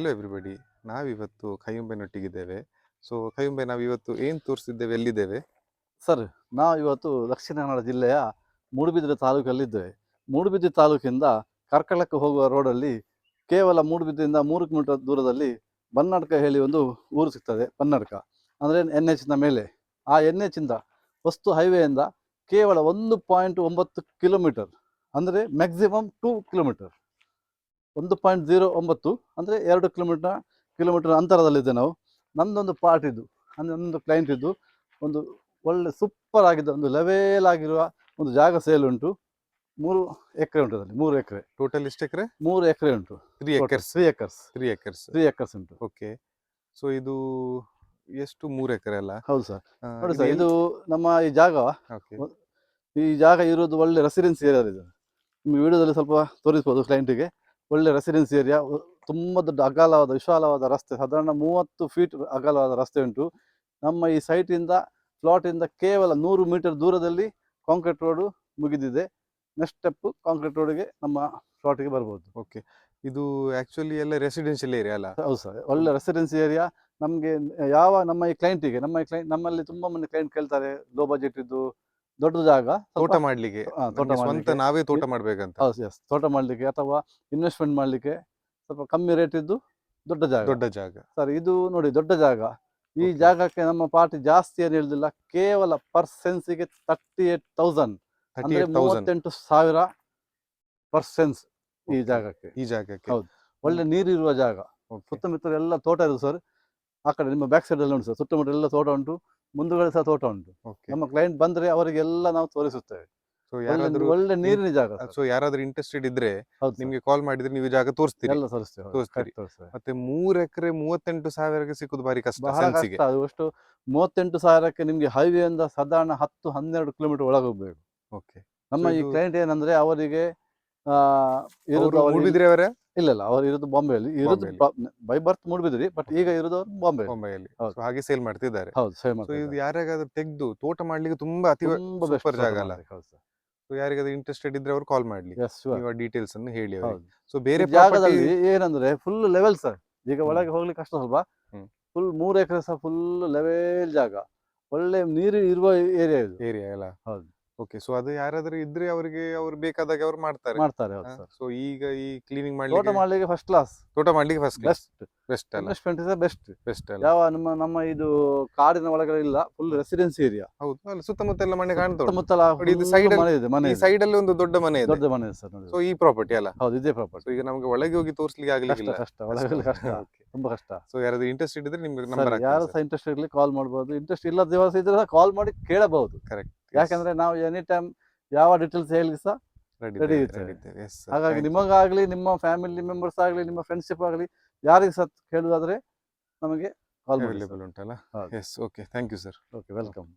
Hello everybody, ನಾವಿವತ್ತು ಕೈಯುಂಬೆನೊಟ್ಟಿಗಿದ್ದೇವೆ. So ಕೈಯುಂಬೆ ನಾವಿವತ್ತು ಏನು ತೋರಿಸ್ತಿದ್ದೇವೆ, ಎಲ್ಲಿದ್ದೇವೆ ಸರ್? ನಾವು ಇವತ್ತು ದಕ್ಷಿಣ ಕನ್ನಡ ಜಿಲ್ಲೆಯ ಮೂಡುಬಿದಿರೆ ತಾಲೂಕಲ್ಲಿದ್ದೇವೆ. ಮೂಡುಬಿದಿರೆ ತಾಲೂಕಿಂದ ಕಾರ್ಕಳಕ್ಕೆ ಹೋಗುವ ರೋಡಲ್ಲಿ ಕೇವಲ ಮೂಡುಬಿದ್ರೆಯಿಂದ 3 ಕಿಲೋಮೀಟರ್ ದೂರದಲ್ಲಿ ಬನ್ನಡ್ಕ ಹೇಳಿ ಒಂದು ಊರು ಸಿಗ್ತದೆ. ಬನ್ನಡ್ಕ ಅಂದರೆ NH ಮೇಲೆ. ಆ NH ಇಂದ ವಸ್ತು ಹೈವೇಯಿಂದ ಕೇವಲ 1.9 ಕಿಲೋಮೀಟರ್, ಅಂದರೆ ಮ್ಯಾಕ್ಸಿಮಮ್ 2 ಕಿಲೋಮೀಟರ್, 1.09 ಅಂದರೆ 2 ಕಿಲೋಮೀಟರ್ ಅಂತರದಲ್ಲಿದೆ ನಾವು. ನಮ್ಮದೊಂದು ಪಾರ್ಟ್ ಇದ್ದು, ಅಂದರೆ ನನ್ನೊಂದು ಕ್ಲೈಂಟ್ ಇದ್ದು ಒಂದು ಒಳ್ಳೆ ಸೂಪರ್ ಆಗಿದ್ದ ಒಂದು ಲೆವೆಲ್ ಆಗಿರುವ ಒಂದು ಜಾಗ ಸೇಲ್ ಉಂಟು. 3 ಎಕರೆ ಉಂಟು ಅದರಲ್ಲಿ. 3 ಎಕರೆ ಟೋಟಲ್ ಎಷ್ಟು ಎಕರೆ? 3 ಎಕರೆ ಉಂಟು. 3 ಎಕರ್ಸ್. 3 ಎಕರ್ಸ್ 3 ಎಕರ್ಸ್ 3 ಎಕರ್ಸ್ ಉಂಟು. ಓಕೆ. ಸೊ ಇದು ಎಷ್ಟು 3 ಎಕರೆ ಅಲ್ಲ? ಹೌದು ಸರ್. ನೋಡಿ ಸರ್, ಇದು ನಮ್ಮ ಈ ಜಾಗ ಓಕೆ. ಈ ಜಾಗ ಇರೋದು ಒಳ್ಳೆ ರೆಸಿಡೆನ್ಸಿ ಏರಿಯಾ ಇದೆ. ನಿಮ್ಮ ವಿಡಿಯೋದಲ್ಲಿ ಸ್ವಲ್ಪ ತೋರಿಸ್ಬೋದು ಕ್ಲೈಂಟಿಗೆ. ಒಳ್ಳೆ ರೆಸಿಡೆನ್ಸಿ ಏರಿಯಾ, ತುಂಬ ದೊಡ್ಡ ಅಗಲವಾದ ವಿಶಾಲವಾದ ರಸ್ತೆ, ಸಾಧಾರಣ 30 ಫೀಟ್ ಅಗಲವಾದ ರಸ್ತೆ ಉಂಟು. ನಮ್ಮ ಈ ಸೈಟಿಂದ ಪ್ಲಾಟಿಂದ ಕೇವಲ 100 ಮೀಟರ್ ದೂರದಲ್ಲಿ ಕಾಂಕ್ರೀಟ್ ರೋಡು ಮುಗಿದಿದೆ. ನೆಕ್ಸ್ಟ್ ಸ್ಟೆಪ್ ಕಾಂಕ್ರೀಟ್ ರೋಡ್ಗೆ ನಮ್ಮ ಪ್ಲಾಟಿಗೆ ಬರ್ಬೋದು. ಓಕೆ. ಇದು ಆಕ್ಚುಲಿ ಎಲ್ಲ ರೆಸಿಡೆನ್ಷಿಯಲ್ ಏರಿಯಾ ಅಲ್ಲ? ಹೌದು ಸರ್, ಒಳ್ಳೆ ರೆಸಿಡೆನ್ಸಿ ಏರಿಯಾ. ನಮಗೆ ಯಾವ ನಮ್ಮ ಈ ಕ್ಲೈಂಟಿಗೆ, ನಮ್ಮಲ್ಲಿ ತುಂಬ ಮಂದಿ ಕ್ಲೈಂಟ್ ಕೇಳ್ತಾರೆ ಲೋ ಬಜೆಟ್ ಇದ್ದು ದೊಡ್ಡ ಜಾಗ ತೋಟ ಮಾಡ್ಲಿಕ್ಕೆ, ತೋಟ ಸ್ವಂತ ನಾವೇ ತೋಟ ಮಾಡ್ಬೇಕಂತ. ಹೌದು, ಎಸ್, ತೋಟ ಮಾಡಲಿಕ್ಕೆ ಅಥವಾ ಇನ್ವೆಸ್ಟ್ಮೆಂಟ್ ಮಾಡಲಿಕ್ಕೆ ಸ್ವಲ್ಪ ಕಮ್ಮಿ ರೇಟ್ ಇದ್ದು ದೊಡ್ಡ ಜಾಗ ಸರ್. ಇದು ನೋಡಿ ದೊಡ್ಡ ಜಾಗ. ಈ ಜಾಗಕ್ಕೆ ನಮ್ಮ ಪಾರ್ಟಿ ಜಾಸ್ತಿ ಏನು ಹೇಳಿಲ್ಲ, ಕೇವಲ ಪರ್ ಸೆನ್ಸಿಗೆ 38,000, ಅಂದ್ರೆ 38,000 ಪರ್ ಸೆನ್ಸ್ ಈ ಜಾಗಕ್ಕೆ. ಹೌದು, ಒಳ್ಳೆ ನೀರಿರುವ ಜಾಗ. ಸುತ್ತಮುತ್ತ ಎಲ್ಲ ತೋಟ ಇರುದು ಸರ್. ಆ ಕಡೆ ನಿಮ್ಮ ಬ್ಯಾಕ್ ಸೈಡ್ ಅಲ್ಲಿ ಉಂಟು ಸರ್, ಸುತ್ತಮುತ್ತ ಎಲ್ಲ ತೋಟ ಉಂಟು, ಮುಂದುಗಡೆ ಸಹ ತೋಟ ಉಂಟು. ನಮ್ಮ ಕ್ಲೈಂಟ್ ಬಂದ್ರೆ ಅವರಿಗೆಲ್ಲ ನಾವು ತೋರಿಸುತ್ತೇವೆ. ಒಳ್ಳೆ ನೀರಿನ ಜಾಗ. ಸೊ ಯಾರಾದ್ರೂ ಇಂಟ್ರೆಸ್ಟೆಡ್ ಇದ್ರೆ ನಿಮ್ಗೆ ಕಾಲ್ ಮಾಡಿದ್ರೆ ನೀವು ಜಾಗ ತೋರಿಸ್ತೀರಿ? ಎಲ್ಲ ತೋರಿಸ್ತೀವಿ. ಮತ್ತೆ 3 ಎಕರೆ 38,000ಕ್ಕೆ ಸಿಕ್ಕುದು ಬಾರಿ ಕಷ್ಟ. ಬಹಳ ಕಷ್ಟ. ಅದು ಅಷ್ಟು 38,000ಕ್ಕೆ ನಿಮ್ಗೆ ಹೈವೇ ಇಂದ ಸಾಧಾರಣ 10-12 ಕಿಲೋಮೀಟರ್ ಒಳಗೆ ಹೋಗ್ಬೇಕು. ಓಕೆ. ನಮ್ಮ ಈ ಕ್ಲೈಂಟ್ ಏನಂದ್ರೆ ಅವರಿಗೆ ಮೂಡುಬಿದ್ರೆಯವರೇ? ಇಲ್ಲ, ಅವರು ಇರೋದು ಬಾಂಬೆಯಲ್ಲಿ. ಇರೋದು ಬೈ ಬರ್ತ್ ಮೂಡುಬಿದ್ರಿ, ಬಟ್ ಈಗ ಇರೋದು ಅವರು ಬಾಂಬೆಯಲ್ಲಿ. ಹಾಗೆ ಸೇಲ್ ಮಾಡ್ತಿದ್ದಾರೆ. ಹೌದು, ಸೇಲ್ ಮಾಡ್ತಾರೆ. ಇದು ಯಾರಿಗಾದ್ರೂ ತೆಗೆದು ತೋಟ ಮಾಡ್ಲಿಕ್ಕೆ ತುಂಬಾ ಸೂಪರ್ ಜಾಗ ಅಲ್ಲ? ಸೊ ಯಾರಿಗಾದ್ರೂ ಇಂಟ್ರೆಸ್ಟೆಡ್ ಇದ್ರೆ ಅವ್ರು ಕಾಲ್ ಮಾಡ್ಲಿ, ನೀವು ಡೀಟೇಲ್ಸ್ ಅನ್ನು ಹೇಳಿ ಅವರಿಗೆ. ಸೊ ಬೇರೆ ಜಾಗದಲ್ಲಿ ಏನಂದ್ರೆ ಫುಲ್ ಲೆವೆಲ್ ಸರ್. ಈಗ ಒಳಗೆ ಹೋಗ್ಲಿಕ್ಕೆ ಕಷ್ಟ ಸ್ವಲ್ಪ. ಫುಲ್ 3 ಎಕರೆ ಸಹ ಫುಲ್ ಲೆವೆಲ್ ಜಾಗ, ಒಳ್ಳೆ ನೀರು ಇರುವ ಏರಿಯಾ ಅಲ್ಲ? ಹೌದು. ಓಕೆ. ಸೊ ಅದು ಯಾರಾದ್ರೂ ಇದ್ರೆ ಅವರಿಗೆ ಅವ್ರು ಬೇಕಾದಾಗ ಅವ್ರು ಮಾಡ್ತಾರೆ. ಸೊ ಈಗ ಈ ಕ್ಲೀನಿಂಗ್ ಮಾಡ್ಲಿಕ್ಕೆ ಫಸ್ಟ್ ಕ್ಲಾಸ್. ತೋಟ ಮಾಡ್ಲಿಕ್ಕೆ ಫಸ್ಟ್ ಕ್ಲಾಸ್, ಬೆಸ್ಟ್ ಅಲ್ಲ? Investment is best. ಅಲ್ಲ? ಯಾವ ನಮ್ಮ ಇದು ಕಾಡಿನ ಒಳಗಡೆ ಇಲ್ಲ, ಫುಲ್ ರೆಸಿಡೆನ್ಸಿ ಏರಿಯಾ. ಹೌದು, ಅಲ್ಲಿ ಸುತ್ತಮುತ್ತ ಎಲ್ಲ ಮನೆ ಕಾಣ್ತಾ ಉಂಟು. ಸುತ್ತಮುತ್ತ ಸೈಡ್ ಅಲ್ಲಿ ಒಂದು ದೊಡ್ಡ ಮನೆ ಇದೆ ಸರ್. ಸೊ ಈ ಪ್ರಾಪರ್ಟಿ ಅಲ್ಲ? ಹೌದು, ಇದೇ ಪ್ರಾಪರ್ಟಿ. ಈಗ ನಮಗೆ ಒಳಗೆ ಹೋಗಿ ತೋರಿಸ್ಲಿಕ್ಕೆ ಆಗ್ಲಿಲ್ಲ, ಕಷ್ಟ. ಒಳಗೆ ಕಷ್ಟ, ತುಂಬಾ ಕಷ್ಟ. ಸೊ ಯಾರಾದ್ರೂ ಇಂಟ್ರೆಸ್ಟೆಡ್ ಇದ್ರೆ ನಿಮ್ಗೆ ನಂಬರ್ ಯಾರು ಸಹ ಇಂಟ್ರೆಸ್ಟ್ ಇರ್ಲಿ ಕಾಲ್ ಮಾಡ್ಬೋದು. ಇಂಟ್ರೆಸ್ಟ್ ಇಲ್ಲದ ದಿವಸ ಇದ್ರೆ ಕಾಲ್ ಮಾಡಿ ಕೇಳಬಹುದು. ಕರೆಕ್ಟ್. ಯಾಕಂದ್ರೆ ನಾವು ಎನಿ ಟೈಮ್ ಯಾವ ಡೀಟೇಲ್ಸ್ ಹೇಳಿ ಸಹ ರೆಡಿ ಇರ್ತೇವೆ. ಹಾಗಾಗಿ ನಿಮಗಾಗ್ಲಿ, ನಿಮ್ಮ ಫ್ಯಾಮಿಲಿ ಮೆಂಬರ್ಸ್ ಆಗ್ಲಿ, ನಿಮ್ಮ ಫ್ರೆಂಡ್ಶಿಪ್ ಆಗ್ಲಿ, ಯಾರಿಗೆ ಸಹ ಕೇಳುದಾದ್ರೆ ನಮಗೆ ಕಾಲ್ ಅವೈಲೇಬಲ್ ಉಂಟಲ್ಲ? Yes. Okay, thank you sir. Okay, welcome.